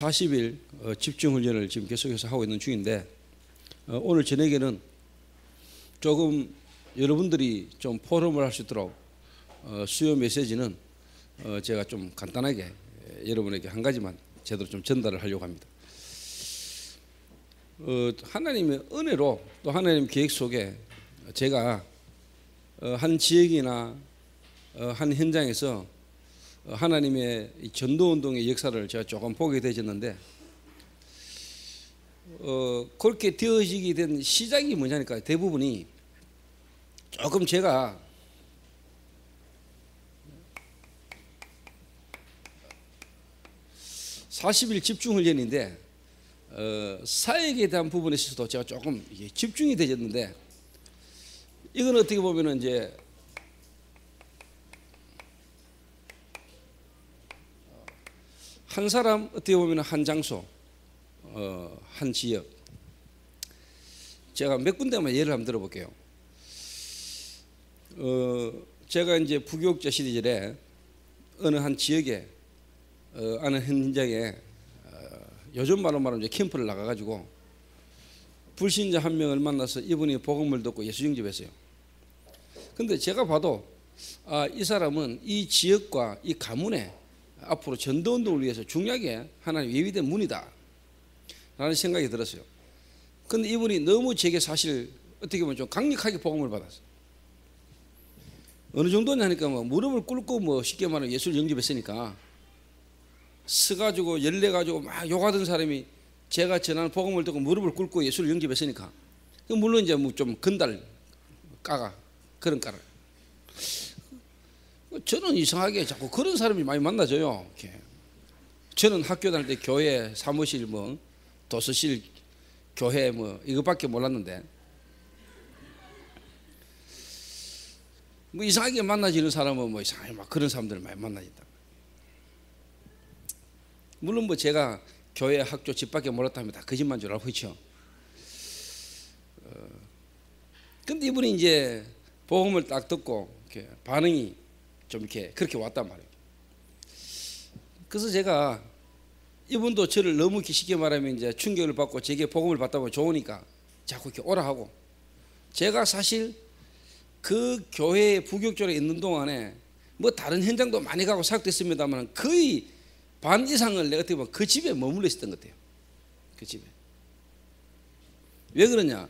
40일 집중훈련을 지금 계속해서 하고 있는 중인데 오늘 저녁에는 조금 여러분들이 좀 포럼을 할 수 있도록 수요 메시지는 제가 좀 간단하게 여러분에게 한 가지만 제대로 좀 전달을 하려고 합니다. 하나님의 은혜로 또 하나님 계획 속에 제가 한 지역이나 한 현장에서 하나님의 전도운동의 역사를 제가 조금 보게 되었는데 그렇게 되어지게 된 시작이 뭐냐니까 대부분이 조금 제가 (40일) 집중훈련인데 사역에 대한 부분에 있어서도 제가 조금 집중이 되었는데 이건 어떻게 보면은 이제 한 사람 어떻게 보면 한 장소, 한 지역. 제가 몇 군데만 예를 한번 들어볼게요. 제가 이제 부교육자 시리즈에 어느 한 지역에 어느 현장에 요즘 말로 말하면 이제 캠프를 나가가지고 불신자 한 명을 만나서 이분이 복음을 듣고 예수 영접했어요. 근데 제가 봐도 이 사람은 이 지역과 이 가문에 앞으로 전도운동을 위해서 중요하게 하나님 예비된 문이다 라는 생각이 들었어요. 근데 이분이 너무 제게 사실 어떻게 보면 좀 강력하게 복음을 받았어요. 어느 정도냐 하니까 뭐 무릎을 꿇고 뭐 쉽게 말하면 예수를 영접했으니까 서가지고 열내가지고 막 욕하던 사람이 제가 전하는 복음을 듣고 무릎을 꿇고 예수를 영접했으니까 물론 이제 뭐 좀 건달 까가 그런 까를 저는 이상하게 자꾸 그런 사람이 많이 만나져요. 이렇게. 저는 학교 다닐 때 교회 사무실 뭐 도서실 교회 뭐 이것밖에 몰랐는데 뭐 이상하게 만나지는 사람은 뭐 이상하게 막 그런 사람들을 많이 만나진다. 물론 뭐 제가 교회 학교 집밖에 몰랐다면 다 거짓말인 줄 알고 그렇죠. 근데 이분이 이제 복음을 딱 듣고 이렇게 반응이 좀 이렇게 그렇게 왔단 말이에요. 그래서 제가 이분도 저를 너무 쉽게 말하면 이제 충격을 받고 제게 복음을 받다 보면 좋으니까 자꾸 이렇게 오라 하고 제가 사실 그 교회 부교육전에 있는 동안에 뭐 다른 현장도 많이 가고 사역도 했습니다만 거의 반 이상을 내가 어떻게 보면 그 집에 머물러 있었던 것 같아요. 그 집에. 왜 그러냐?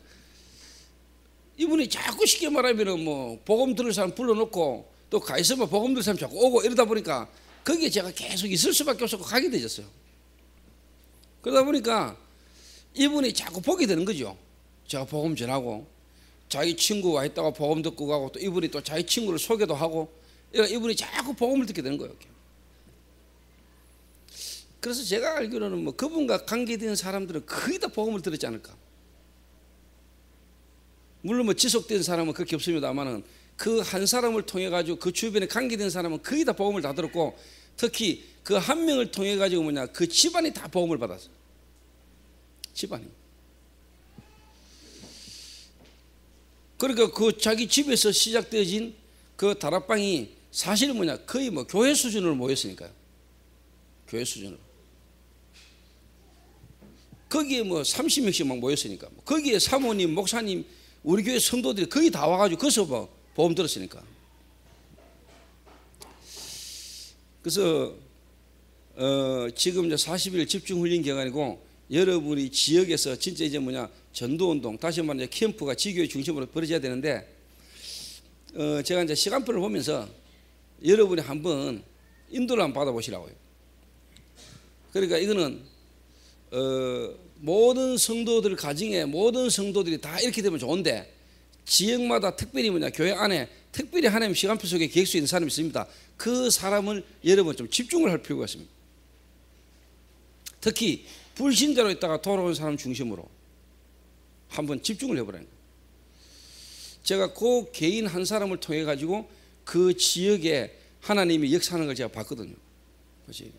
이분이 자꾸 쉽게 말하면 뭐 복음 들을 사람 불러놓고 또 가 있으면 복음 들을 사람 자꾸 오고 이러다 보니까 거기에 제가 계속 있을 수밖에 없었고 가게 되졌어요. 그러다 보니까 이분이 자꾸 보게 되는 거죠. 제가 복음 전하고 자기 친구가 있다가 복음 듣고 가고 또 이분이 또 자기 친구를 소개도 하고 이분이 자꾸 복음을 듣게 되는 거예요. 그래서 제가 알기로는 뭐 그분과 관계된 사람들은 거의 다 복음을 들었지 않을까. 물론 뭐 지속된 사람은 그렇게 없습니다만은 그 한 사람을 통해 가지고 그 주변에 관계된 사람은 거의 다 복음을 다 들었고 특히 그 한 명을 통해 가지고 뭐냐 그 집안이 다 복음을 받았어요. 집안이. 그러니까 그 자기 집에서 시작되어진 그 다락방이 사실은 뭐냐 거의 뭐 교회 수준으로 모였으니까요. 교회 수준으로. 거기에 뭐 30명씩 막 모였으니까 거기에 사모님, 목사님, 우리 교회 성도들이 거의 다 와가지고 거기서 뭐 보험 들었으니까. 그래서 지금 이제 40일 집중훈련 기간이고 여러분이 지역에서 진짜 이제 뭐냐 전도운동 다시 말하면 캠프가 지교회 중심으로 벌어져야 되는데 제가 이제 시간표를 보면서 여러분이 한번 인도를 한번 받아보시라고요. 그러니까 이거는 모든 성도들 가정에 모든 성도들이 다 이렇게 되면 좋은데 지역마다 특별히 뭐냐 교회 안에 특별히 하나님 시간표 속에 계획수 있는 사람이 있습니다. 그 사람을 여러분 좀 집중을 할 필요가 있습니다. 특히 불신자로 있다가 돌아온 사람 중심으로 한번 집중을 해보라는 거예요. 제가 그 개인 한 사람을 통해 가지고 그 지역에 하나님이 역사하는 걸 제가 봤거든요. 그렇지?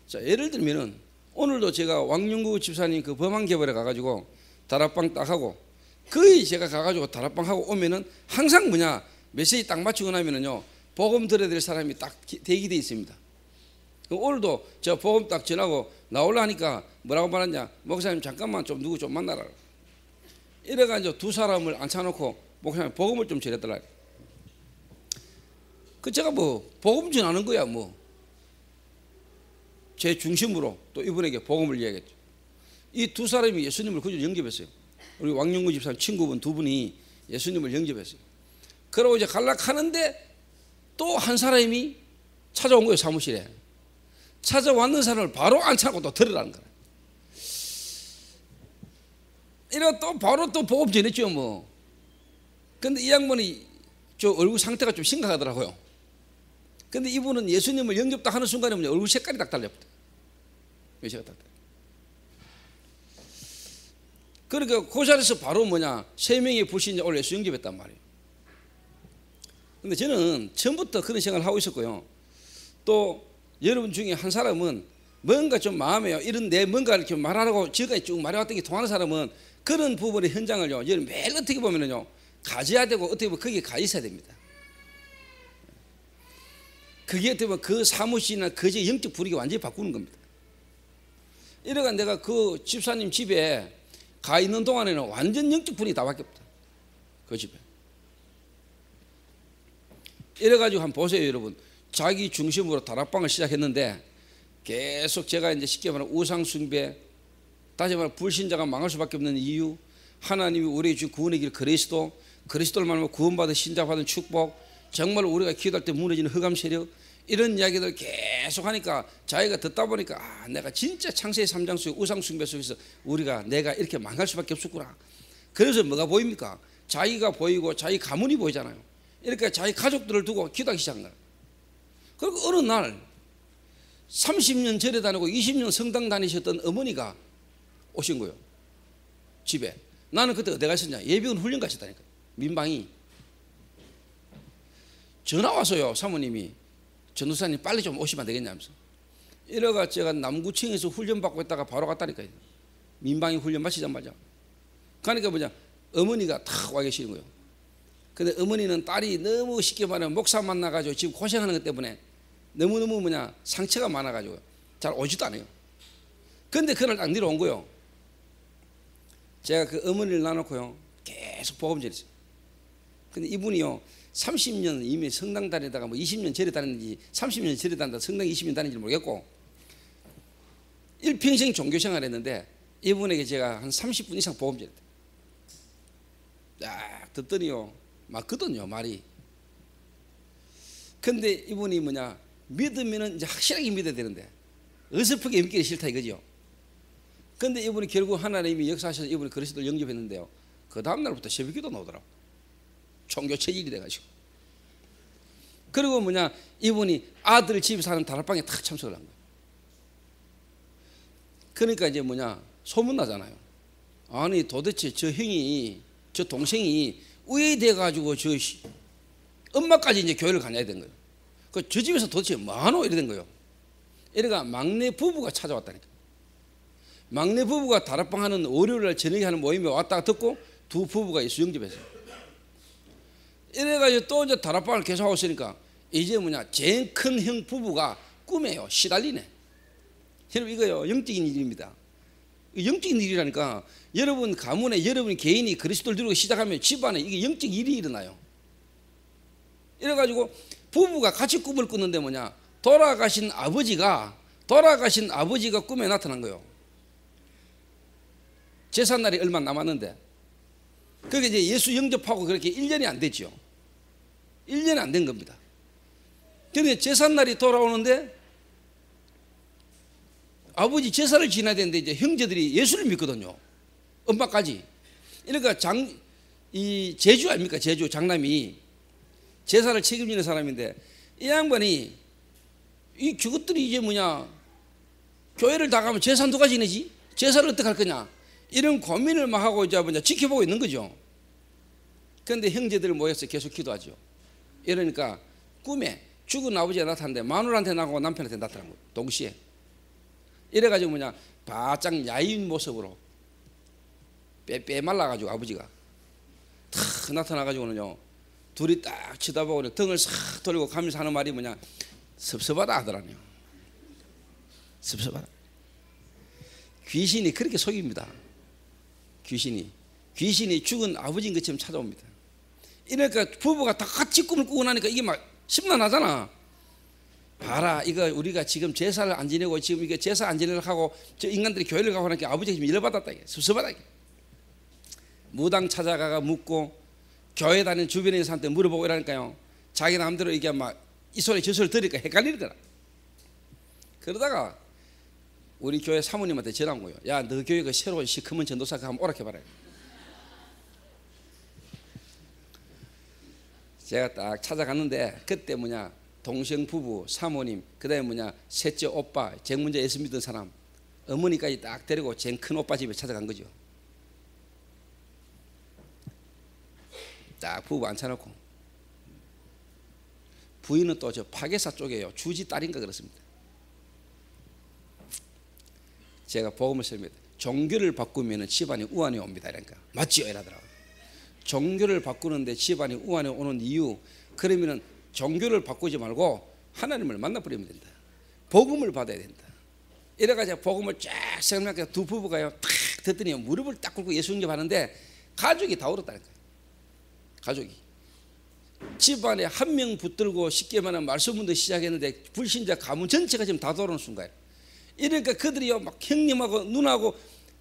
자, 예를 들면은 오늘도 제가 왕윤구 집사님 그 범안개발에 가가지고 다락방 딱 하고 거의 제가 가가지고 다락방 하고 오면은 항상 뭐냐 메시지 딱 맞추고 나면은요 복음 들어야 될 사람이 딱 대기되어 있습니다. 오늘도 제가 복음 딱 전하고 나오려 하니까 뭐라고 말하냐, 목사님 잠깐만 좀 누구 좀 만나라. 이래가지고 두 사람을 앉혀놓고 목사님 복음을 좀 전해달라. 그 제가 뭐 복음 전하는 거야 뭐 제 중심으로 또 이분에게 복음을 이야기했죠. 이 두 사람이 예수님을 그저 영접했어요. 우리 왕영구 집사님 친구분 두 분이 예수님을 영접했어요. 그러고 이제 갈락하는데 또 한 사람이 찾아온 거예요. 사무실에 찾아왔는 사람을 바로 앉혀놓고 또 들으라는 거예요. 이래가 또 바로 또 복음 전했죠 뭐. 근데 이 양반이 저 얼굴 상태가 좀 심각하더라고요. 근데 이분은 예수님을 영접다 하는 순간에 얼굴 색깔이 딱 달렸다. 외색이 딱 달려. 그러니까 그 자리에서 바로 세 명의 불신자를 예수 영접했단 말이에요. 근데 저는 처음부터 그런 생각을 하고 있었고요. 또 여러분 중에 한 사람은 뭔가 좀 마음에 이런 내 뭔가 이렇게 말하라고 지금까지 쭉 말해왔던 게 통하는 사람은 그런 부분의 현장을요, 매일 어떻게 보면은요, 가져야 되고 어떻게 보면 거기에 가 있어야 됩니다. 그게 어떻게 보면 그 사무실이나 그제 영적 분위기 완전히 바꾸는 겁니다. 이래가 내가 그 집사님 집에 가 있는 동안에는 완전 영적 분위기 다 바뀌었다. 그 집에. 이래가지고 한번 보세요, 여러분. 자기 중심으로 다락방을 시작했는데 계속 제가 이제 쉽게 말하면 우상숭배, 다시 말하면 불신자가 망할 수밖에 없는 이유, 하나님이 우리에게 준 구원의 길 그리스도를 말하면 구원받은 신자받은 축복, 정말 우리가 기도할 때 무너지는 흑암 세력, 이런 이야기들 계속 하니까 자기가 듣다 보니까 내가 진짜 창세기 3장 속에 우상숭배 속에서 내가 이렇게 망할 수밖에 없었구나. 그래서 뭐가 보입니까? 자기가 보이고 자기 가문이 보이잖아요. 이렇게 자기 가족들을 두고 기도하기 시작한 거예요. 그리고 어느 날 30년 절에 다니고 20년 성당 다니셨던 어머니가 오신 거예요. 집에. 나는 그때 어디 갔었냐, 예비군 훈련 가셨다니까. 민방위 전화 왔어요. 사모님이 전도사님 빨리 좀 오시면 안 되겠냐면서. 이래가 제가 남구청에서 훈련 받고 있다가 바로 갔다니까요. 민방위 훈련 마치자마자. 그러니까 어머니가 탁 와 계시는 거예요. 근데 어머니는 딸이 너무 쉽게 말하면 목사 만나가지고 지금 고생하는 것 때문에 너무너무 상처가 많아가지고 잘 오지도 않아요. 근데 그날 딱 내려온 거예요. 제가 그 어머니를 놔놓고요, 계속 복음 전했어요. 근데 이분이요, 30년 이미 성당 다니다가 20년 절에 다녔는지 30년 절에 다니다 성당 20년 다닌지 모르겠고 일평생 종교 생활을 했는데 이분에게 제가 한 30분 이상 복음 전했다. 딱 듣더니요, 맞거든요, 말이. 근데 이분이 믿으면은 이제 확실하게 믿어야 되는데 어설프게 믿기는 싫다 이거죠. 근데 이분이 결국 하나님이 역사하셔서 이분이 그리스도를 영접했는데요, 그 다음날부터 새벽기도 나오더라고. 종교 체질이 돼가지고. 그리고 이분이 아들 집에 사는 다락방에 탁 참석을 한 거예요. 그러니까 이제 소문나잖아요. 아니 도대체 저 동생이 우회돼가지고 엄마까지 이제 교회를 다녀야 된 거예요. 저 집에서 도대체 뭐하노? 이래 된 거예요. 이래가 막내 부부가 찾아왔다니까. 막내 부부가 다락방 하는 월요일날 저녁에 하는 모임에 왔다가 듣고 두 부부가 예수 영접했어요. 이래가지고 또 이제 다락방을 계속 하고 있으니까 이제 제일 큰 형 부부가 꿈에요 시달리네. 여러분 이거요 영적인 일입니다. 영적인 일이라니까. 여러분 가문에 여러분 개인이 그리스도를 들고 시작하면 집안에 이게 영적 일이 일어나요. 이래가지고 부부가 같이 꿈을 꾸는데 돌아가신 아버지가 꿈에 나타난 거예요. 제삿날이 얼마 남았는데 그게 이제 예수 영접하고 그렇게 1년이 안 됐죠. 1년이 안 된 겁니다. 그런데 제삿날이 돌아오는데 아버지 제사를 지내야 되는데 이제 형제들이 예수를 믿거든요. 엄마까지. 그러니까 이 제주 아닙니까? 제주 장남이 제사를 책임지는 사람인데 이 양반이 저것들이 이제 교회를 다 가면 제사 누가 지내지? 제사를 어떻게 할 거냐? 이런 고민을 막 하고 이제 지켜보고 있는 거죠. 그런데 형제들 모여서 계속 기도하죠. 이러니까 꿈에 죽은 아버지가 나타났는데 마누라한테 나가고 남편한테 나타난 거예요. 동시에. 이래가지고 바짝 야인 모습으로 빼 말라가지고 아버지가 탁 나타나가지고는요, 둘이 딱 쳐다보고 등을 싹 돌리고 가면서 하는 말이 섭섭하다 하더라고요. 섭섭하다. 귀신이 그렇게 속입니다. 귀신이 죽은 아버지인 것처럼 찾아옵니다. 이러니까 부부가 다 같이 꿈을 꾸고 나니까 이게 막 심란하잖아. 봐라, 이거 우리가 지금 제사를 안 지내고 지금 이게 제사 안 지내려고 하고 저 인간들이 교회를 가고 하니까 아버지가 지금 열받았다, 이게 섭섭하다. 이게. 무당 찾아가가 묻고 교회 다니는 주변에 있는 사람한테 물어보고 이러니까요, 자기 마음대로 이게 막 이 소리 저 소리 들으니까 헷갈리더라. 그러다가 우리 교회 사모님한테 전화 온 거예요. 야, 너 교회 그 새로운 시커먼 전도사가 한번 오락해봐라. 제가 딱 찾아갔는데 그때 동성 부부, 사모님, 그다음에 셋째 오빠, 쟁문제 예수 믿던 사람, 어머니까지 딱 데리고 쟁 큰 오빠 집에 찾아간 거죠. 딱 부부 앉혀놓고, 부인은 또 저 파괴사 쪽이에요. 주지 딸인가 그렇습니다. 제가 복음을 씁니다. 종교를 바꾸면 집안이 우환이 옵니다. 이러니까 맞지요? 이러더라고요. 종교를 바꾸는데 집안이 우환이 오는 이유, 그러면은 종교를 바꾸지 말고 하나님을 만나버리면 된다. 복음을 받아야 된다. 이래가지고 복음을 쫙 설명하니까 두 부부가요 탁 듣더니 무릎을 딱 꿇고 예수 영접하는데 가족이 다 울었다니까요. 가족이 집안에 한 명 붙들고 쉽게 말하면 말씀문도 시작했는데 불신자 가문 전체가 지금 다 돌아오는 순간이에요. 이러니까 그들이요 막 형님하고 누나하고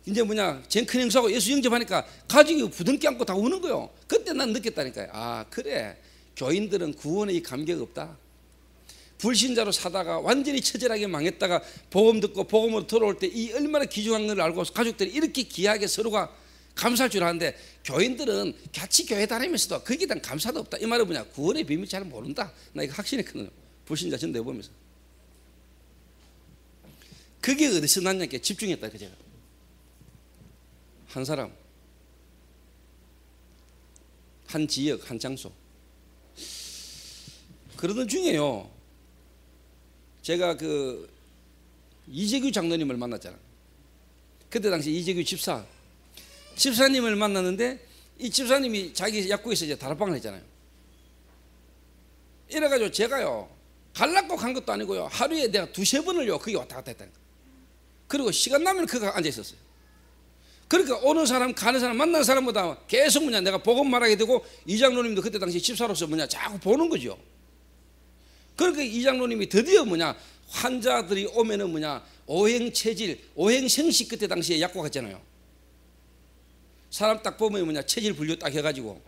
이제 젠큰 형수하고 예수 영접하니까 가족이 부둥켜 안고 다 우는 거예요. 그때 난 느꼈다니까요. 아, 그래, 교인들은 구원에 이 감격 없다. 불신자로 사다가 완전히 처절하게 망했다가 복음 듣고 복음으로 돌아올 때 이 얼마나 귀중한 걸 알고 가족들이 이렇게 귀하게 서로가 감사할 줄 아는데, 교인들은 같이 교회 다니면서도 거기에 대한 감사도 없다. 이 말은 구원의 비밀 잘 모른다. 나 이거 확신했거든요. 불신자 전도해 보면서. 그게 어디서 났냐니까 집중했다. 제가 한 사람, 한 지역, 한 장소. 그러던 중에요, 제가 그 이재규 장로님을 만났잖아요. 그때 당시 이재규 집사님을 만났는데, 이 집사님이 자기 약국에서 이제 다락방을 했잖아요. 이래가지고 제가요 갈라고 간 것도 아니고요, 하루에 내가 2-3번을요 거기 왔다 갔다 했다니까. 그리고 시간 나면 그거 앉아 있었어요. 그러니까 오는 사람 가는 사람 만나는 사람보다 계속 내가 복음 말하게 되고, 이 장로님도 그때 당시 집사로서 자꾸 보는 거죠. 그러니까 이 장로님이 드디어 환자들이 오면은 오행체질, 오행생식 그때 당시에 약국 갔잖아요. 사람 딱 보면 체질 분류 딱 해가지고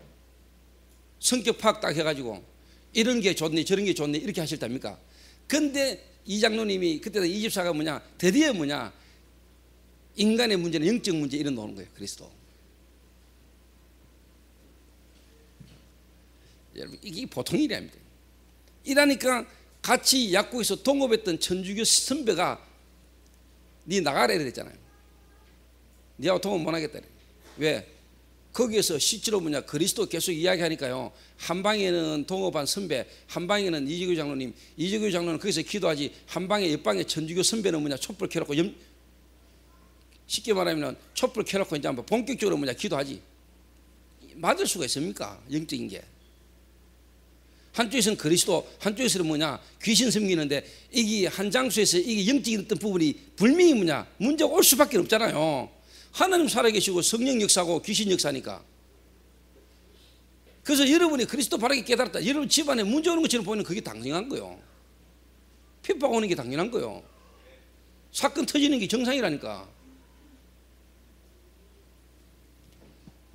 성격 파악 딱 해가지고 이런 게 좋네 저런 게 좋네 이렇게 하실답니까? 근데 이 장로님이 그때 이 집사가 드디어 인간의 문제는 영적 문제 이런 나오는 거예요. 그리스도. 여러분, 이게 보통 일이 아닙니다. 이러니까 같이 약국에서 동업했던 천주교 선배가 네 나가라 이랬잖아요. 네하고 동업 못 하겠다. 왜? 거기에서 실제로 그리스도 계속 이야기하니까요, 한 방에는 동업한 선배, 한 방에는 이재규 장로님, 이재규 장로는 거기서 기도하지, 한 방에 옆방에 천주교 선배는 촛불 켜놓고 쉽게 말하면 촛불 켜놓고 이제 한번 본격적으로 기도하지. 맞을 수가 있습니까? 영적인 게. 한쪽에서는 그리스도, 한쪽에서는 귀신 섬기는데, 이게 한 장소에서 이게 영적인 어떤 부분이 분명히 문제가 올 수밖에 없잖아요. 하나님 살아계시고 성령 역사고 귀신 역사니까. 그래서 여러분이 그리스도 바르게 깨달았다, 여러분 집안에 문제 오는 것처럼 보이는 그게 당연한 거예요. 핍박 오는 게 당연한 거예요. 사건 터지는 게 정상이라니까.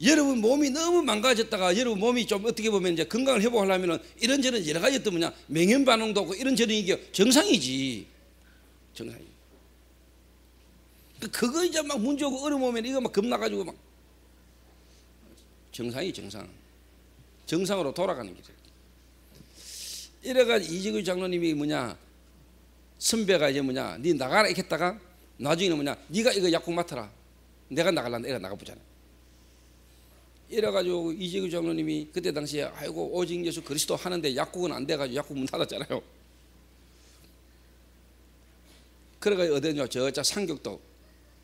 여러분 몸이 너무 망가졌다가 여러분 몸이 좀 어떻게 보면 이제 건강을 회복하려면 이런저런 여러 가지 어떤 맹연 반응도 없고 이런저런 이게 정상이지. 정상이. 그거 이제 문제 오고 어려움 오면 이거 겁나가지고 정상이 정상. 정상으로 돌아가는 길이에요. 이래가지고 이재규 장로님이 선배가 이제 네 나가라 이렇게 했다가 나중에는 네가 이거 약국 맡아라. 내가 나가려는데 애가 나가보잖아. 이래가지고 이재규 장로님이 그때 당시에 아이고 오직 예수 그리스도 하는데 약국은 안 돼가지고 약국 문 닫았잖아요. 그래가지고 어디냐 저자 상격도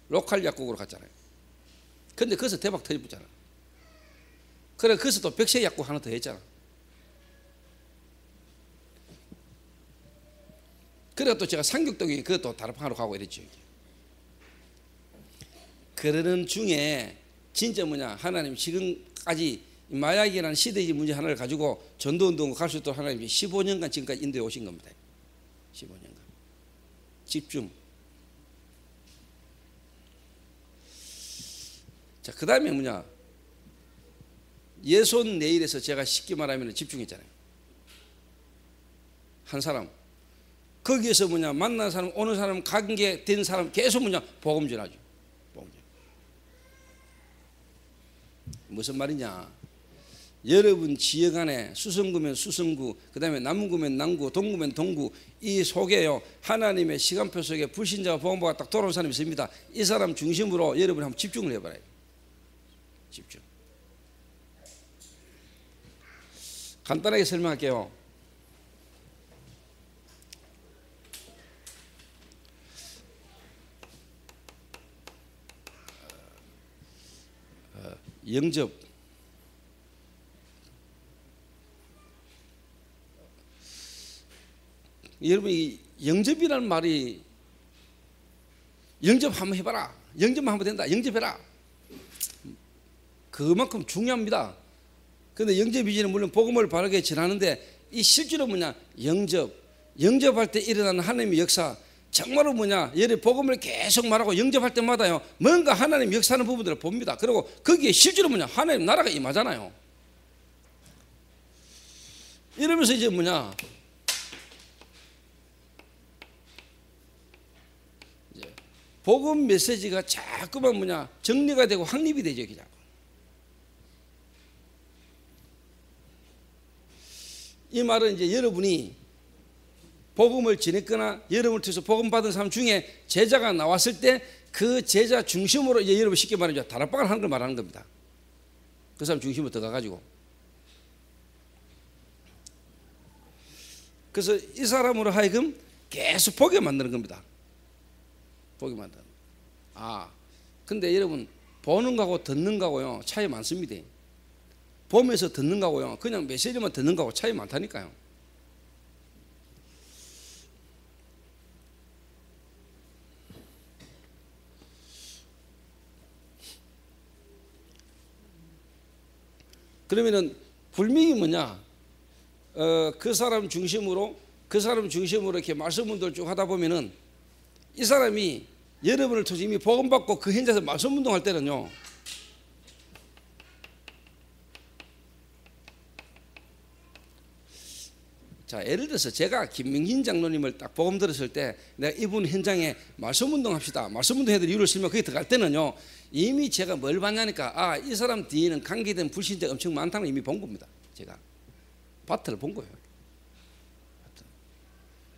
로컬 약국으로 갔잖아요. 근데 거기서 대박 터졌잖아. 그래 거기서 또 백세 약국 하나 더 했잖아. 그래 또 제가 상격동에 그것도 다락방으로 가고 이랬죠. 그러는 중에 진짜 하나님 지금까지 마약이라는 시대의 문제 하나를 가지고 전도운동을 갈 수 있도록 하나님이 15년간 지금까지 인도해 오신 겁니다. 15년간 집중. 자, 그 다음에 예손 내일에서 제가 쉽게 말하면 집중했잖아요. 한 사람 거기에서 만난 사람, 오는 사람, 관계된 사람 계속 복음 전하죠. 복음 전. 무슨 말이냐? 여러분 지역 안에 수성구면 수성구, 그 다음에 남구면 남구, 동구면 동구, 이 속에요 하나님의 시간표 속에 불신자와 복음부가 딱 돌아온 사람이 있습니다. 이 사람 중심으로 여러분이 한번 집중을 해봐요. 집중. 간단하게 설명할게요. 영접. 여러분 이 영접이라는 말이 영접 한번 해봐라. 영접만 하면 된다. 영접해라. 그만큼 중요합니다. 그런데 영접 이전에 물론 복음을 바르게 전하는데 이 실제로 영접할 때 일어나는 하나님의 역사 정말로 여러분 복음을 계속 말하고 영접할 때마다요 뭔가 하나님 역사하는 부분들을 봅니다. 그리고 거기에 실제로 하나님 나라가 임하잖아요. 이러면서 이제 복음 메시지가 자꾸만 정리가 되고 확립이 되죠. 그냥. 이 말은 이제 여러분이 복음을 전했거나 여러분을 통해서 복음 받은 사람 중에 제자가 나왔을 때 그 제자 중심으로 이제 여러분 쉽게 말하면 다락방을 하는 걸 말하는 겁니다. 그 사람 중심으로 들어가가지고. 그래서 이 사람으로 하여금 계속 보게 만드는 겁니다. 보게 만드는. 근데 여러분 보는 거하고 듣는 거하고요 차이 많습니다. 보면서 듣는 거하고요 그냥 메시지만 듣는 거하고 차이 많다니까요. 그러면은 불명이 그 사람 중심으로 이렇게 말씀운동을 쭉 하다 보면은 이 사람이 여러분을 통해서 이미 복음 받고 그 현장에서 말씀운동할 때는요 자, 예를 들어서 제가 김명진 장로님을 딱 복음 들었을 때 내가 이분 현장에 말씀운동 합시다. 말씀운동 해드릴 이유를 쓰면 거기 들어갈 때는요 이미 제가 뭘 봤냐니까 이 사람 뒤에는 관계된 불신자가 엄청 많다는 걸 이미 본 겁니다. 제가 밭을 본 거예요.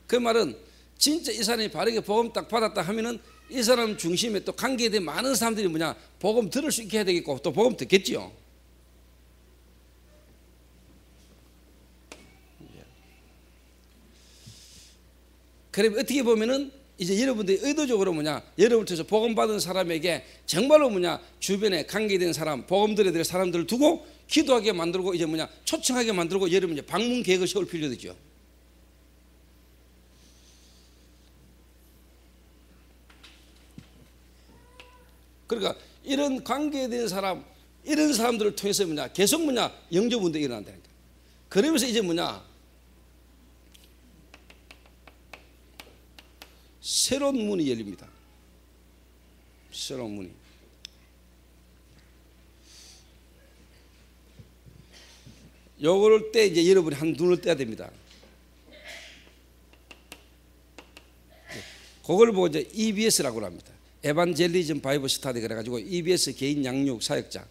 그 말은 진짜 이 사람이 바르게 복음 딱 받았다 하면은 이 사람 중심에 또 관계된 많은 사람들이 복음 들을 수 있게 해야 되겠고 또 복음 듣겠지요. 그러면 어떻게 보면은 이제 여러분들이 의도적으로 여러분을 통해서 복음 받은 사람에게 정말로 주변에 관계된 사람, 복음 들어야 될 사람들을 두고 기도하게 만들고 이제 초청하게 만들고 여러분 이제 방문 계획을 세울 필요도 있죠. 그러니까 이런 관계된 사람, 이런 사람들을 통해서 계속 영접 운동이 일어난다니까. 그러면서 이제 새로운 문이 열립니다. 새로운 문이. 요럴 때 이제 여러분이 한 눈을 떼야 됩니다. 그걸 보고 이제 EBS라고 합니다. 에반젤리즘 바이블 스타디 그래가지고 EBS 개인 양육 사역자.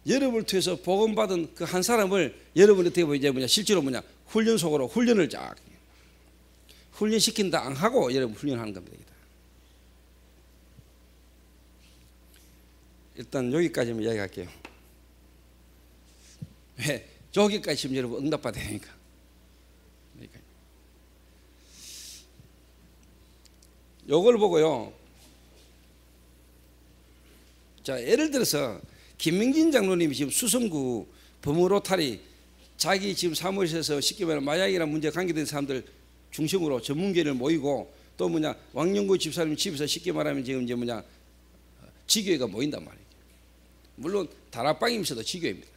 여러분을 통해서 복음 받은 그 한 사람을 여러분이 어떻게 보면 이제 실제로 훈련 속으로 훈련을 쫙 훈련시킨다 안 하고 여러분 훈련하는 겁니다. 일단 여기까지만 이야기할게요. 왜? 여기까지 지금 여러분 응답받아야 되니까. 요걸 보고요. 자, 예를 들어서 김명진 장로님이 지금 수성구 범으로탈이 자기 지금 사무실에서 쉽게 말하면 마약이나 문제에 관계된 사람들 중심으로 전문계를 모이고 또 뭐냐 왕영구 집사님 집에서 쉽게 말하면 지금 이제 뭐냐 지교회가 모인단 말이에요. 물론 다락방이면서도 지교회입니다.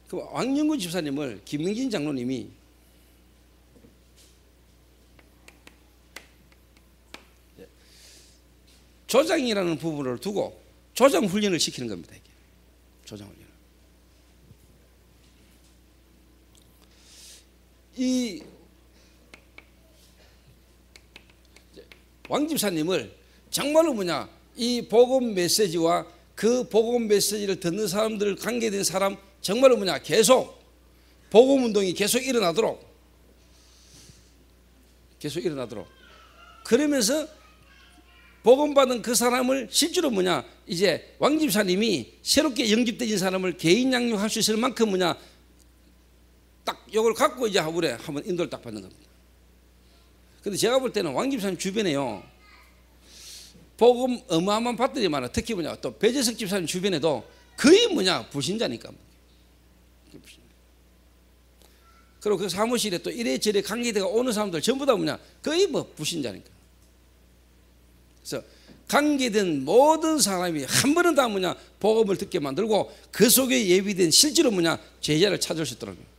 그 왕영구 집사님을 김명진 장로님이 조장이라는 부분을 두고 조장 훈련을 시키는 겁니다. 이게. 조장 훈련. 이 왕 집사님을 정말로 뭐냐 이 복음 메시지와 그 복음 메시지를 듣는 사람들 관계된 사람 정말로 뭐냐 계속 복음 운동이 계속 일어나도록 그러면서 복음 받은 그 사람을 실제로 뭐냐 이제 왕 집사님이 새롭게 영접된 사람을 개인 양육할 수 있을 만큼 뭐냐 딱 이걸 갖고 이제 하루에 한번 인도를 딱 받는 겁니다. 근데 제가 볼 때는 왕 집사님 주변에요 복음 어마어마한 밭들이 많아. 특히 뭐냐 또 배재석 집사님 주변에도 거의 뭐냐 불신자니까. 그리고 그 사무실에 또 이래저래 관계대가 오는 사람들 전부 다 뭐냐 거의 뭐 불신자니까. 그래서 관계된 모든 사람이 한 번은 다 뭐냐 복음을 듣게 만들고 그 속에 예비된 실제로 뭐냐 제자를 찾을 수 있더라고요.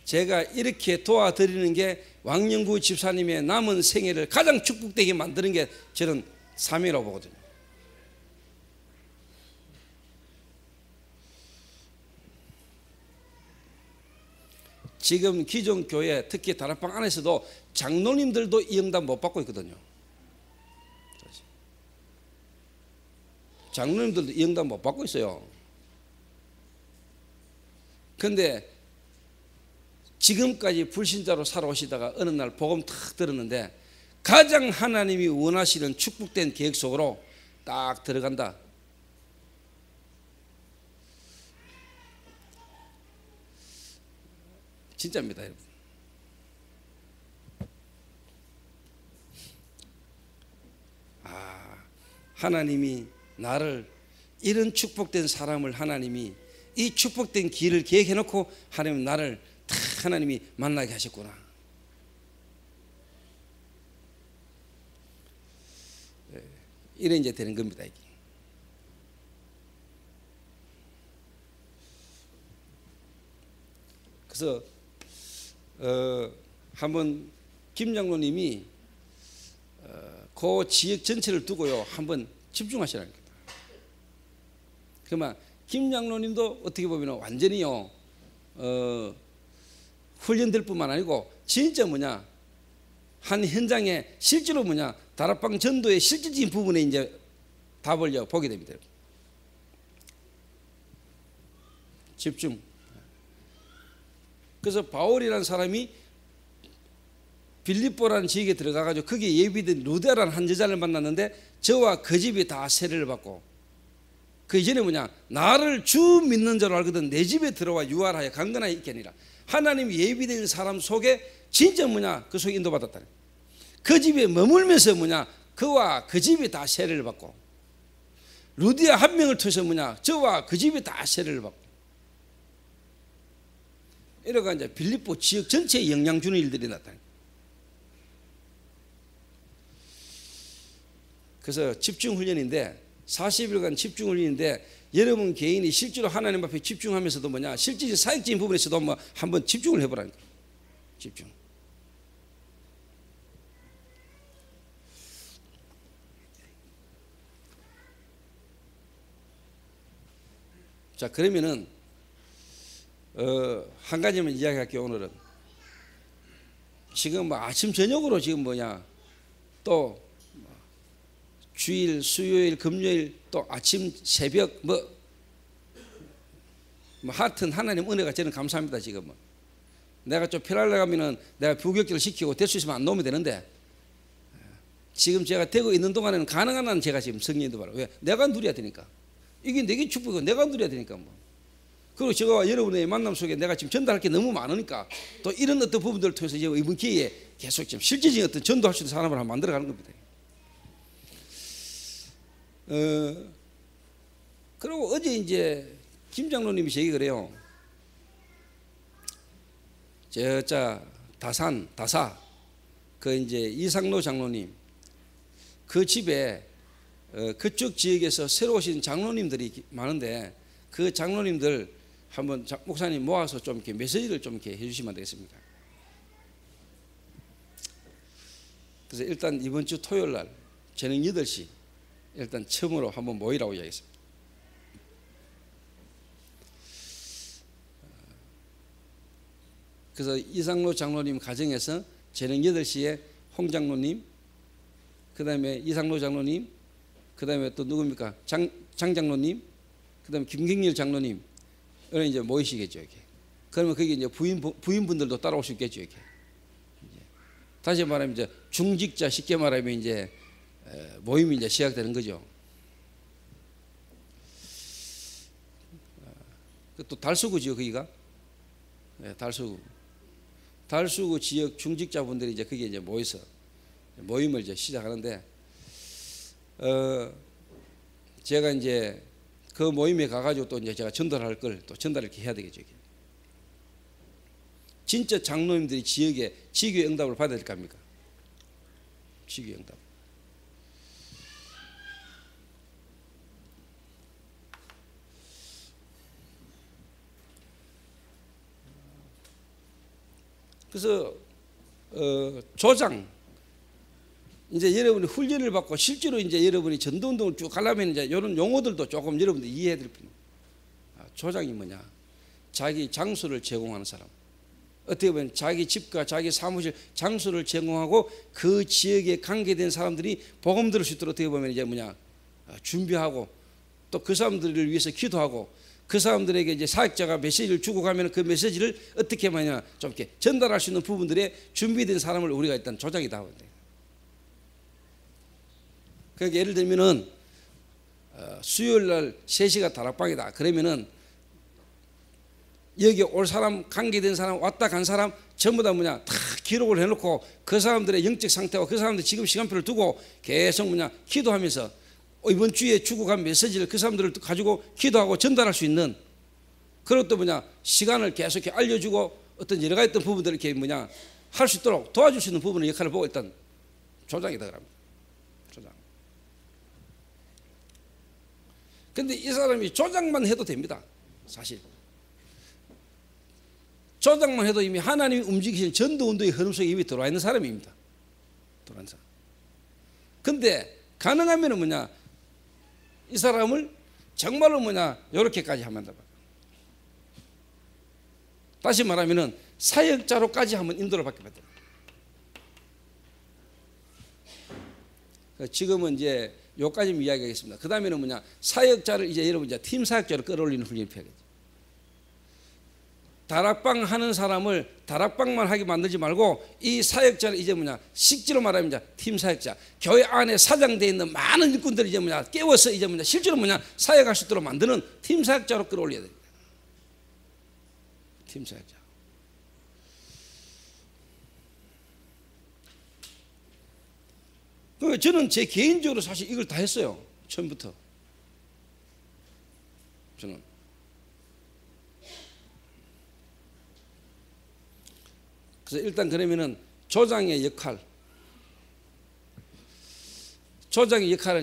제가 이렇게 도와드리는 게 왕영구 집사님의 남은 생애를 가장 축복되게 만드는 게 저는 사명이라고 보거든요. 지금 기존 교회 특히 다락방 안에서도 장로님들도 이 응답 못 받고 있거든요. 장로님들도 이 응답 못 받고 있어요. 그런데 지금까지 불신자로 살아오시다가 어느 날 복음 탁 들었는데 가장 하나님이 원하시는 축복된 계획 속으로 딱 들어간다. 진짜입니다, 여러분. 하나님이 나를 이런 축복된 사람을 하나님이 이 축복된 길을 계획해 놓고 하나님 나를 다 하나님이 만나게 하셨구나. 이래 이제 되는 겁니다. 이게. 그래서 한번 김 장로님이 그 지역 전체를 두고요 한번 집중하시라는 겁니다. 그러면 김 장로님도 어떻게 보면 완전히요 훈련될 뿐만 아니고 진짜 뭐냐 한 현장에 실제로 뭐냐 다락방 전도의 실질적인 부분에 이제 답을 보게 됩니다. 집중. 그래서 바울이라는 사람이 빌립보라는 지역에 들어가가지고 거기에 예비된 루데라는 한 여자를 만났는데 저와 그 집이 다 세례를 받고 그 이전에 뭐냐 나를 주 믿는 자로 알거든 내 집에 들어와 유활하여 강건하게 있게 아니라 하나님이 예비된 사람 속에 진짜 뭐냐 그 속에 인도받았다. 그 집에 머물면서 뭐냐 그와 그 집이 다 세례를 받고 루디아 한 명을 통해서 뭐냐 저와 그 집이 다 세례를 받고 이러가 이제 빌립보 지역 전체에 영향 주는 일들이 나타나. 그래서 집중 훈련인데 40일간 집중 훈련인데 여러분 개인이 실제로 하나님 앞에 집중하면서도 뭐냐 실질적인 사역적인 부분에서도 뭐 한번 집중을 해보라는 거예요. 집중. 자 그러면은 한 가지만 이야기할게요. 오늘은 지금 뭐 아침 저녁으로 지금 뭐냐 또 주일 수요일 금요일 또 아침 새벽 뭐 하여튼 하나님 은혜가 저는 감사합니다. 지금 내가 좀 편하려고 하면은 내가 부교육을 시키고 될 수 있으면 안 놓으면 되는데 지금 제가 되고 있는 동안에는 가능한 한 제가 지금 성령도 바라. 왜? 내가 누려야 되니까. 이게 내게 축복이고 내가 누려야 되니까 뭐. 그리고 제가 여러분의 만남 속에 내가 지금 전달할 게 너무 많으니까 또 이런 어떤 부분들을 통해서 이번 기회에 계속 지금 실질적인 어떤 전도할 수 있는 사람을 한번 만들어가는 겁니다. 그리고 어제 이제 김 장로님이 제게 그래요. 다사 그 이제 이상로 장로님 그 집에 그쪽 지역에서 새로 오신 장로님들이 많은데 그 장로님들 한번 목사님 모아서 좀 이렇게 메시지를 좀 이렇게 해주시면 안 되겠습니까? 그래서 일단 이번 주 토요일 날 저녁 8시 일단 처음으로 한번 모이라고 이야기했습니다. 그래서 이상로 장로님 가정에서 저녁 8시에 홍 장로님, 그 다음에 이상로 장로님, 그 다음에 또 누굽니까? 장 장로님, 그 다음에 김경렬 장로님, 이런 이제 모이시겠죠. 이렇게. 그러면 거기 이제 부인분들도 따라올 수 있겠죠. 이렇게. 다시 말하면 이제 중직자, 쉽게 말하면 이제 모임이 이제 시작되는 거죠. 또 달서구지요, 거기가. 네, 달서구 지역 중직자분들이 이제 거기에 이제 모여서 모임을 이제 시작하는데, 제가 이제 그 모임에 가가지고 또 이제 제가 전달할 걸 또 전달을 이렇게 해야 되겠죠. 이게. 진짜 장로님들이 지역에 지교의 응답을 받아야 될 거 아닙니까? 지교의 응답. 그래서 조장 이제 여러분이 훈련을 받고 실제로 이제 여러분이 전도운동을 쭉 가려면 이제 이런 용어들도 조금 여러분들 이해해야 될 뿐이에요. 조장이 뭐냐? 자기 장소를 제공하는 사람. 어떻게 보면 자기 집과 자기 사무실 장소를 제공하고 그 지역에 관계된 사람들이 복음 들을 수 있도록 어떻게 보면 이제 뭐냐 준비하고 또 그 사람들을 위해서 기도하고 그 사람들에게 이제 사역자가 메시지를 주고 가면 그 메시지를 어떻게 하냐 좀 이렇게 전달할 수 있는 부분들에 준비된 사람을 우리가 일단 조장이다 하거든요. 그러니까 예를 들면은 수요일 날 3시가 다락방이다. 그러면은 여기 올 사람 관계된 사람 왔다 간 사람 전부 다 뭐냐 다 기록을 해놓고 그 사람들의 영적 상태와 그 사람들 지금 시간표를 두고 계속 뭐냐 기도하면서 이번 주에 주고 간 메시지를 그 사람들을 가지고 기도하고 전달할 수 있는 그리고 또 뭐냐 시간을 계속 이렇게 알려주고 어떤 여러 가지 부분들을 이렇게 뭐냐 할 수 있도록 도와줄 수 있는 부분의 역할을 보고 일단 조장이다 그럽니다. 조장. 근데 이 사람이 조장만 해도 됩니다. 사실. 조장만 해도 이미 하나님이 움직이신 전도운동의 흐름 속에 이미 들어와 있는 사람입니다. 들어와 있는 사람. 근데 가능하면 뭐냐 이 사람을 정말로 뭐냐 이렇게까지 하면 된다. 다시 말하면은 사역자로까지 한번 인도를 받게 됩니다. 지금은 이제 요까지 이야기하겠습니다. 그 다음에는 뭐냐 사역자를 이제 여러분 이제 팀 사역자로 끌어올리는 훈련을 해야겠죠. 다락방 하는 사람을 다락방만 하게 만들지 말고 이 사역자를 이제 뭐냐 실제로 말하면 이제 팀 사역자 교회 안에 사장되어 있는 많은 일꾼들을 이제 뭐냐 깨워서 이제 뭐냐 실제로 뭐냐 사역할 수 있도록 만드는 팀 사역자로 끌어올려야 됩니다. 팀 사역자. 저는 제 개인적으로 사실 이걸 다 했어요. 처음부터 저는. 그래서 일단 그러면은 조장의 역할을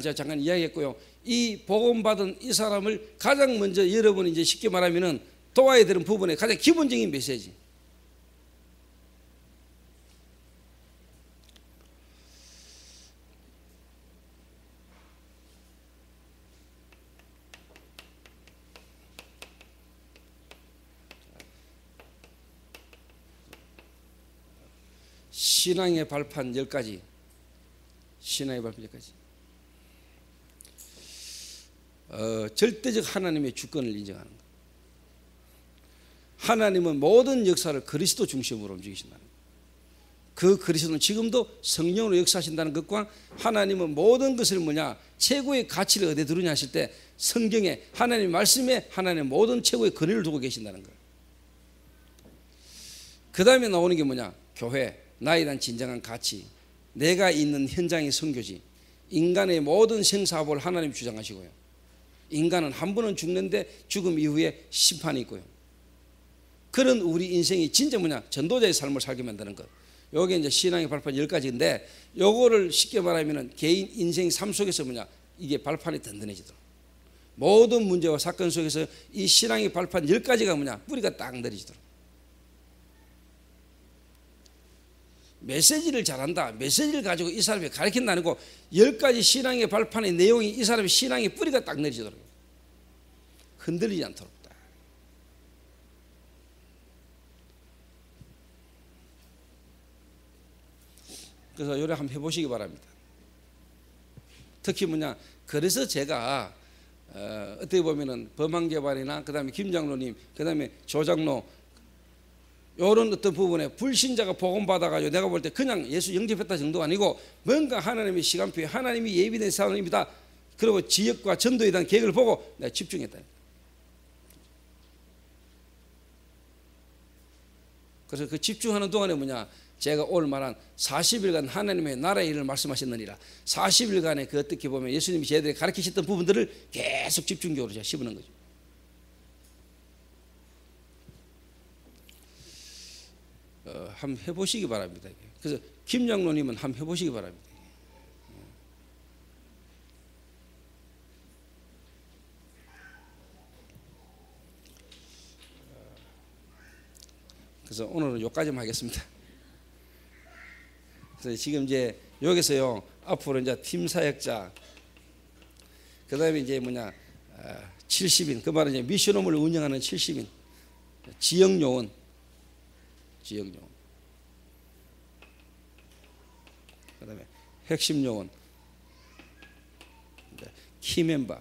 제가 잠깐 이야기했고요. 이 복음 받은 이 사람을 가장 먼저 여러분이 이제 쉽게 말하면은 도와야 되는 부분의 가장 기본적인 메시지. 신앙의 발판 10가지. 신앙의 발판 10가지. 절대적 하나님의 주권을 인정하는 것. 하나님은 모든 역사를 그리스도 중심으로 움직이신다는 것. 그 그리스도는 지금도 성령으로 역사하신다는 것과 하나님은 모든 것을 뭐냐 최고의 가치를 어디에 두느냐 하실 때 성경에 하나님 말씀에 하나님 모든 최고의 권위를 두고 계신다는 것. 그 다음에 나오는 게 뭐냐 교회 나에 대한 진정한 가치, 내가 있는 현장의 선교지, 인간의 모든 생사업을 하나님 주장하시고요. 인간은 한 번은 죽는데 죽음 이후에 심판이 있고요. 그런 우리 인생이 진짜 뭐냐? 전도자의 삶을 살게 만드는 것. 요게 이제 신앙의 발판 10가지인데 요거를 쉽게 말하면은 개인 인생 삶 속에서 뭐냐? 이게 발판이 든든해지도록. 모든 문제와 사건 속에서 이 신앙의 발판 10가지가 뭐냐? 뿌리가 딱 내려지도록. 메시지를 잘한다. 메시지를 가지고 이 사람이 가르친다는 거 10가지 신앙의 발판의 내용이 이 사람의 신앙의 뿌리가 딱 내려지도록. 흔들리지 않도록. 그래서 요래 한번 해보시기 바랍니다. 특히 뭐냐? 그래서 제가 어떻게 보면은 범한개발이나 그다음에 김장로님, 그다음에 조장로 이런 어떤 부분에 불신자가 복음 받아가지고 내가 볼 때 그냥 예수 영접했다 정도가 아니고 뭔가 하나님의 시간표에 하나님이 예비된 사람입니다. 그리고 지역과 전도에 대한 계획을 보고 내가 집중했다. 그래서 그 집중하는 동안에 뭐냐? 제가 오늘 말한 40일간 하나님의 나라의 일을 말씀하셨느니라. 40일간에 그 어떻게 보면 예수님이 저희들에게 가르치셨던 부분들을 계속 집중적으로 제가 씹는 거죠. 한번 해보시기 바랍니다. 그래서 김장로님은 한번 해보시기 바랍니다. 그래서 오늘은 여기까지만 하겠습니다. 그래서 지금 이제 여기서요 앞으로 이제 팀 사역자, 그 다음에 이제 뭐냐 70인, 그 말은 이제 미션홈을 운영하는 70인, 지역 요원, 그 다음에 핵심 요원, 키 멤버.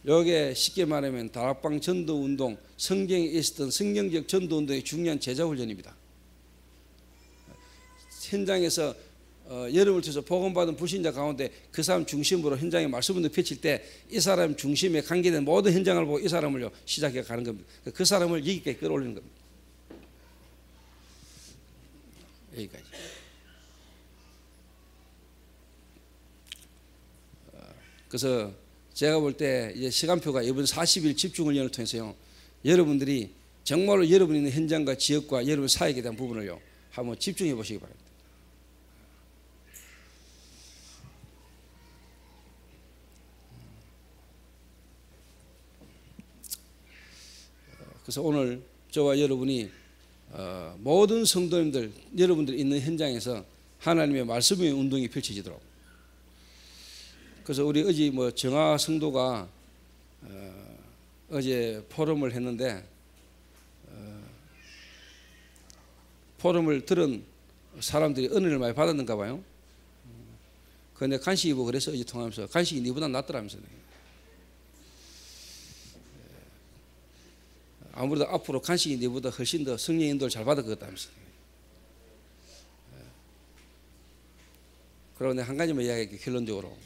여기에 쉽게 말하면 다락방 전도운동, 성경에 있었던 성경적 전도운동의 중요한 제자훈련입니다. 현장에서 여러분을 통해서 복음받은 불신자 가운데 그 사람 중심으로 현장에 말씀을 펼칠 때 이 사람 중심에 관계된 모든 현장을 보고 이 사람을 시작해 가는 겁니다. 그 사람을 여기까지 끌어올리는 겁니다. 여기까지. 그래서 제가 볼 때 이제 시간표가 이번 40일 집중훈련을 통해서요 여러분들이 정말로 여러분이 있는 현장과 지역과 여러분 사역에 대한 부분을요 한번 집중해 보시기 바랍니다. 그래서 오늘 저와 여러분이 모든 성도님들 여러분들 있는 현장에서 하나님의 말씀의 운동이 펼쳐지도록. 그래서 우리 어제 뭐 정화 성도가 어제 포럼을 했는데 포럼을 들은 사람들이 은혜를 많이 받았는가 봐요. 그런데 간식 입고 그래서 어제 통화하면서 간식이 니보다 낫더라면서. 아무래도 앞으로 간식이 니보다 훨씬 더 성령 인도를 잘 받을 것 같다면서. 그리고 내가 한 가지만 이야기할게요. 결론적으로.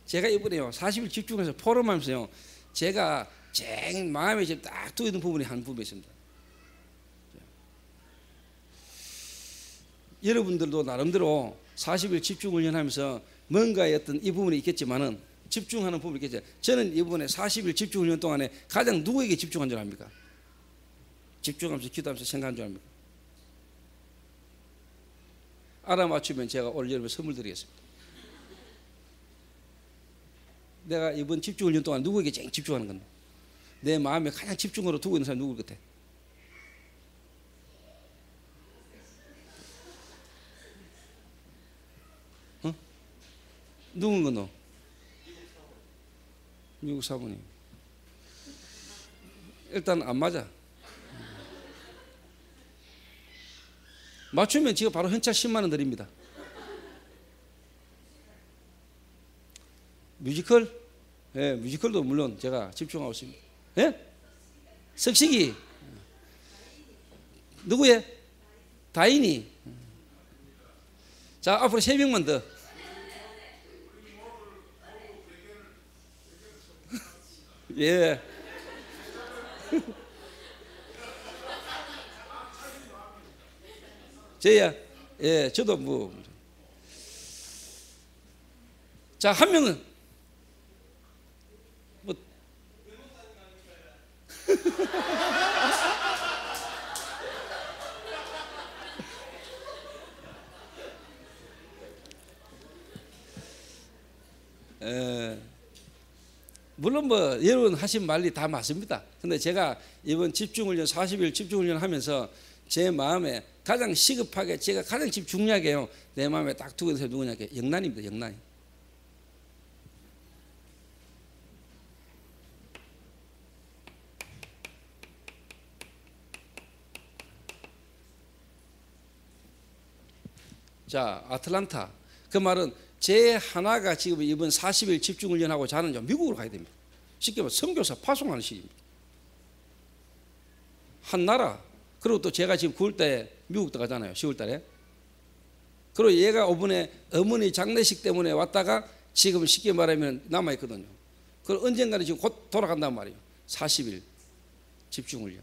제가 이번에요 40일 집중해서 포럼하면서요 제가 제일 마음에 지금 딱 두고 있는 부분이 한 부분이 있습니다. 여러분들도 나름대로 40일 집중훈련하면서 뭔가의 어떤 이 부분이 있겠지만은 집중하는 부분이 있겠죠. 저는 이번에 40일 집중훈련 동안에 가장 누구에게 집중한 줄 압니까? 집중하면서 기도하면서 생각한 줄 압니까? 알아맞추면 제가 오늘 여러분 선물 드리겠습니다. 내가 이번 집중훈련 동안 누구에게 제일 집중하는 건데 내 마음에 가장 집중으로 두고 있는 사람이 누굴 같아? 누군 거 너? 미국 사모님. 일단 안 맞아. 맞추면 지금 바로 현찰 10만 원 드립니다. 뮤지컬? 예, 뮤지컬도 물론 제가 집중하고 있습니다. 예? 석식이. 누구예? 다인이. 자, 앞으로 3명만 더. 예. 저야 예, 저도 뭐. 자, 한 명은 뭐 물론 뭐 여러분 하신 말이 다 맞습니다. 근데 제가 이번 집중훈련 40일 집중훈련 하면서 제 마음에 가장 시급하게 제가 가장 중요하게 내 마음에 딱 두고 있는 사람이 누구냐? 영란입니다. 영란. 자, 아틀란타. 그 말은 제 하나가 지금 이번 40일 집중훈련하고 자는 미국으로 가야 됩니다. 쉽게 말해 선교사 파송하는 시기입니다. 한 나라. 그리고 또 제가 지금 9월달에 미국도 가잖아요. 10월달에. 그리고 얘가 이번에 어머니 장례식 때문에 왔다가 지금 쉽게 말하면 남아있거든요. 그리고 언젠가는 지금 곧 돌아간단 말이에요. 40일 집중훈련.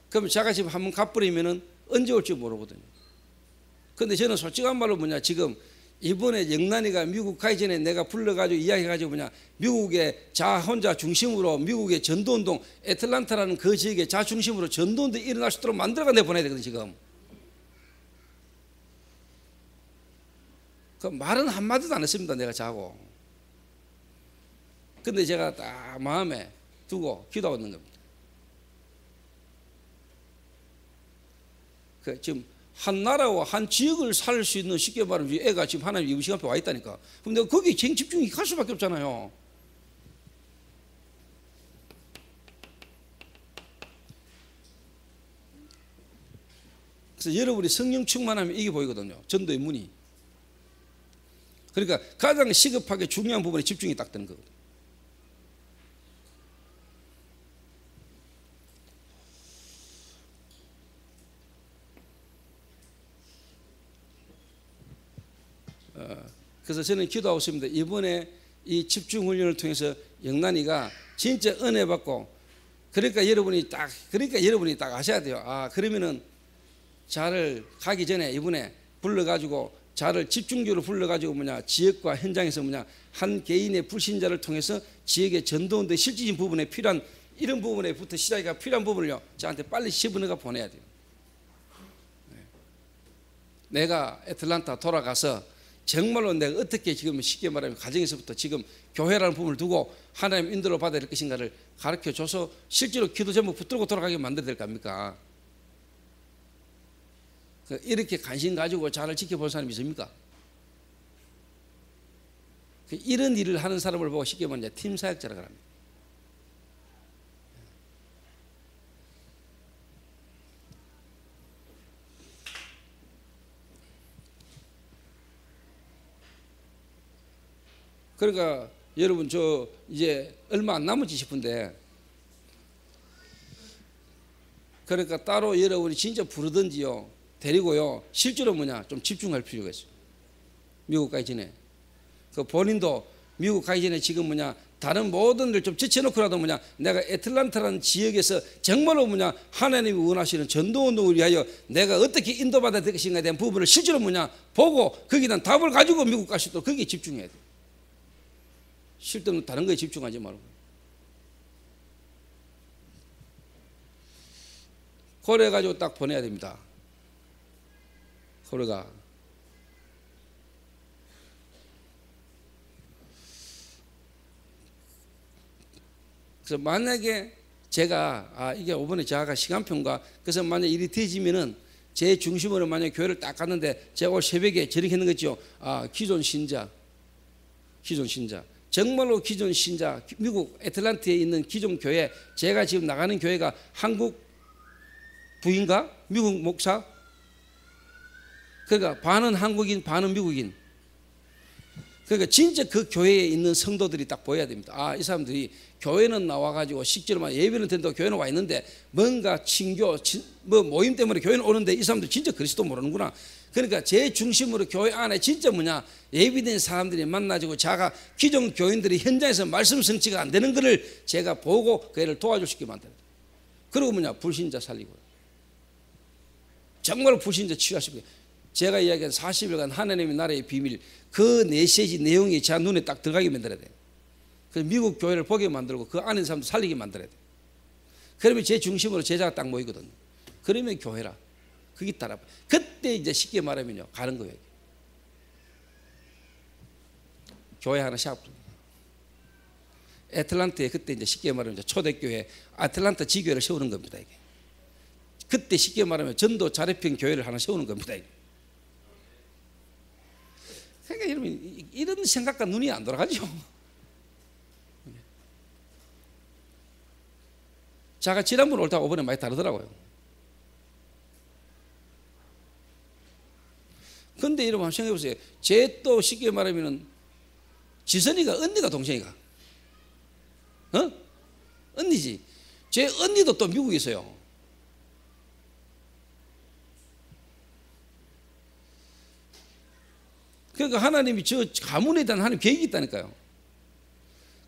그럼 제가 지금 한번 가버리면은 언제 올지 모르거든요. 근데 저는 솔직한 말로 지금 이번에 영란이가 미국 가기 전에 내가 불러가지고 이야기해가지고 미국의 자 혼자 중심으로 미국의 전도운동 애틀란타라는 그 지역의 자 중심으로 전도운동이 일어날 수 있도록 만들어가 내보내야 되거든 지금. 그 말은 한마디도 안 했습니다 내가 자고. 근데 제가 딱 마음에 두고 기도하고 있는 겁니다. 그 지금 한 나라와 한 지역을 살 수 있는 쉽게 말하면 애가 지금 하나님 임시 앞에 와 있다니까. 그럼 내가 거기에 집중이 갈 수밖에 없잖아요. 그래서 여러분이 성령 충만하면 이게 보이거든요. 전도의 문이. 그러니까 가장 시급하게 중요한 부분에 집중이 딱 되는 거거든요. 그래서 저는 기도하고 있습니다. 이번에 이 집중훈련을 통해서 영란이가 진짜 은혜 받고 그러니까 여러분이 딱 아셔야 돼요. 아 그러면은 자를 가기 전에 이번에 불러가지고 자를 집중적으로 불러가지고 지역과 현장에서 한 개인의 불신자를 통해서 지역의 전도운동 실질적인 부분에 필요한 이런 부분에부터 시작이 필요한 부분을요 저한테 빨리 집어넣어 보내야 돼요. 내가 애틀란타 돌아가서 정말로 내가 어떻게 지금 쉽게 말하면 가정에서부터 지금 교회라는 부분을 두고 하나님 인도를 받아야 될 것인가를 가르쳐줘서 실제로 기도 제목 붙들고 돌아가게 만들어야 될 거 아닙니까? 이렇게 관심 가지고 자를 지켜볼 사람이 있습니까? 이런 일을 하는 사람을 보고 쉽게 말하면 팀 사역자라고 합니다. 그러니까 여러분 저 이제 얼마 안 남았지 싶은데 그러니까 따로 여러분이 진짜 부르든지요 데리고요 실제로 좀 집중할 필요가 있어요. 미국 가기 전에 그 본인도 미국 가기 전에 지금 다른 모든 걸 좀 제쳐놓고라도 내가 애틀란타라는 지역에서 정말로 하나님이 원하시는 전도운동을 위하여 내가 어떻게 인도받아야 될 것인가에 대한 부분을 실제로 보고 거기에 대한 답을 가지고 미국 갈 수 있도록 거기에 집중해야 돼요. 쓸데없는 다른 거에 집중하지 말고. 그래 가지고 딱 보내야 됩니다. 그래가 그래서 만약에 제가 이게 이번에 제가 시간표인가 그래서 만약 일이 되어지면은 제 중심으로 만약 교회를 딱 갔는데 제가 오늘 새벽에 저렇게 했는 거죠. 기존 신자 정말로 기존 신자 미국 애틀란타에 있는 기존 교회 제가 지금 나가는 교회가 한국 부인가 미국 목사 그러니까 반은 한국인 반은 미국인 그러니까 진짜 그 교회에 있는 성도들이 딱 보여야 됩니다. 이 사람들이 교회는 나와가지고 실제로 예배는 된다고 교회는 와 있는데 뭔가 친교 모임 때문에 교회는 오는데 이 사람들 진짜 그리스도 모르는구나. 그러니까 제 중심으로 교회 안에 진짜 예비된 사람들이 만나지고 자가 기존 교인들이 현장에서 말씀 성취가 안 되는 것을 제가 보고 그 애를 도와줄 수 있게 만들어요. 그리고 불신자 살리고 정말 불신자 치유하시고, 제가 이야기한 40일간 하나님의 나라의 비밀, 그 메시지 내용이 제 눈에 딱 들어가게 만들어야 돼요. 그래서 미국 교회를 보게 만들고 그 안에 사람도 살리게 만들어야 돼요. 그러면 제 중심으로 제자가 딱 모이거든요. 그러면 교회라. 그게 따라. 그때 이제 쉽게 말하면요, 가는 거예요. 교회 하나 시작합니다. 애틀란타에 그때 이제 쉽게 말하면 초대교회 애틀란타 지교회를 세우는 겁니다. 이게. 그때 쉽게 말하면 전도 자립형 교회를 하나 세우는 겁니다. 이게. 그러니까 여러분, 이런 생각과 눈이 안 돌아가죠. 제가 지난번 올 때하고 이번에 많이 다르더라고요. 근데 여러분 한번 생각해 보세요. 제 또 쉽게 말하면 지선이가 언니가 동생이가? 언니지. 제 언니도 또 미국에 있어요. 그러니까 하나님이 저 가문에 대한 하나님 계획이 있다니까요.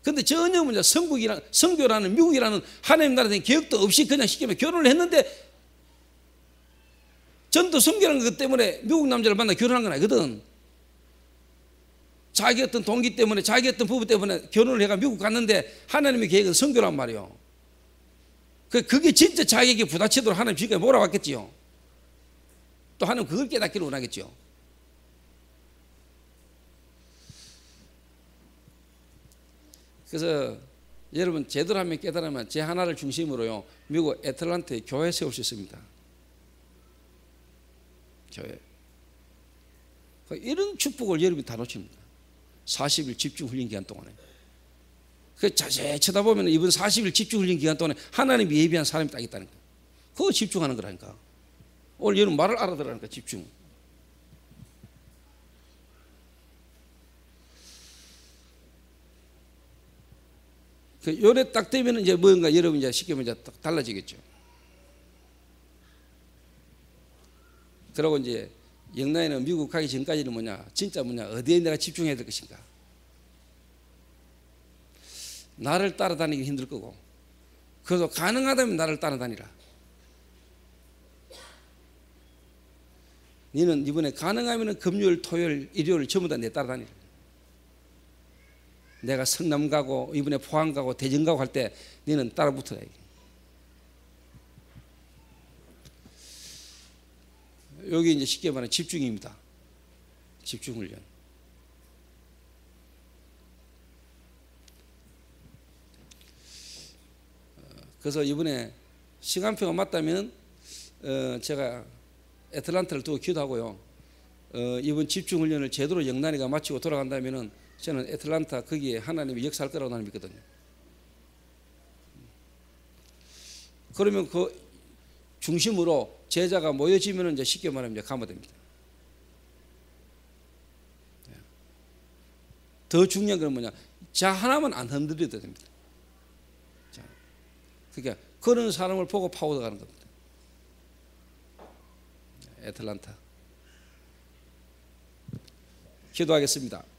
근데 전혀 성교라는 미국이라는 하나님 나라에 대한 계획도 없이 그냥 쉽게 말하면 결혼을 했는데, 전도 성교라는 것 때문에 미국 남자를 만나 결혼한 건 아니거든. 자기 어떤 동기 때문에, 자기 어떤 부부 때문에 결혼을 해가 미국 갔는데 하나님의 계획은 성교란 말이에요. 그게 진짜 자기에게 부딪히도록 하나님 지금까지 몰아왔겠지요. 또 하나님 그걸 깨닫기를 원하겠죠. 그래서 여러분 제대로 하면 깨달으면 제 하나를 중심으로요, 미국 애틀란타에 교회 세울 수 있습니다. 교회. 이런 축복을 여러분이 다 놓칩니다. 40일 집중 훈련 기간 동안에. 그 자세히 쳐다보면 이번 40일 집중 훈련 기간 동안에 하나님이 예비한 사람이 딱 있다는 거예요. 그거 집중하는 거라니까. 오늘 여러분 말을 알아들으라니까. 집중. 그 요래 딱 되면 이제 뭔가 여러분 이제 쉽게 말하면 이제 딱 달라지겠죠. 그러고 이제 영나이는 미국 가기 전까지는 뭐냐, 진짜 뭐냐, 어디에 내가 집중해야 될 것인가. 나를 따라다니기 힘들 거고, 그래서 가능하다면 나를 따라다니라. 너는 이번에 가능하면 금요일, 토요일, 일요일 전부 다 내 따라다니라. 내가 성남 가고 이번에 포항 가고 대전 가고 할 때 너는 따라 붙어라. 여기 이제 쉽게 말하면 집중입니다. 집중 훈련. 그래서 이번에 시간표가 맞다면 제가 애틀란타를 두고 기도하고요. 이번 집중 훈련을 제대로 영란이가 마치고 돌아간다면은 저는 애틀란타 거기에 하나님이 역사할 거라고 나는 믿거든요. 그러면 그 중심으로 제자가 모여지면 이제 쉽게 말하면 이제 가면 됩니다. 더 중요한 건 뭐냐? 자 하나만 안 흔들려도 됩니다. 자, 그러니까 그런 사람을 보고 파고들 가는 겁니다. 애틀란타. 기도하겠습니다.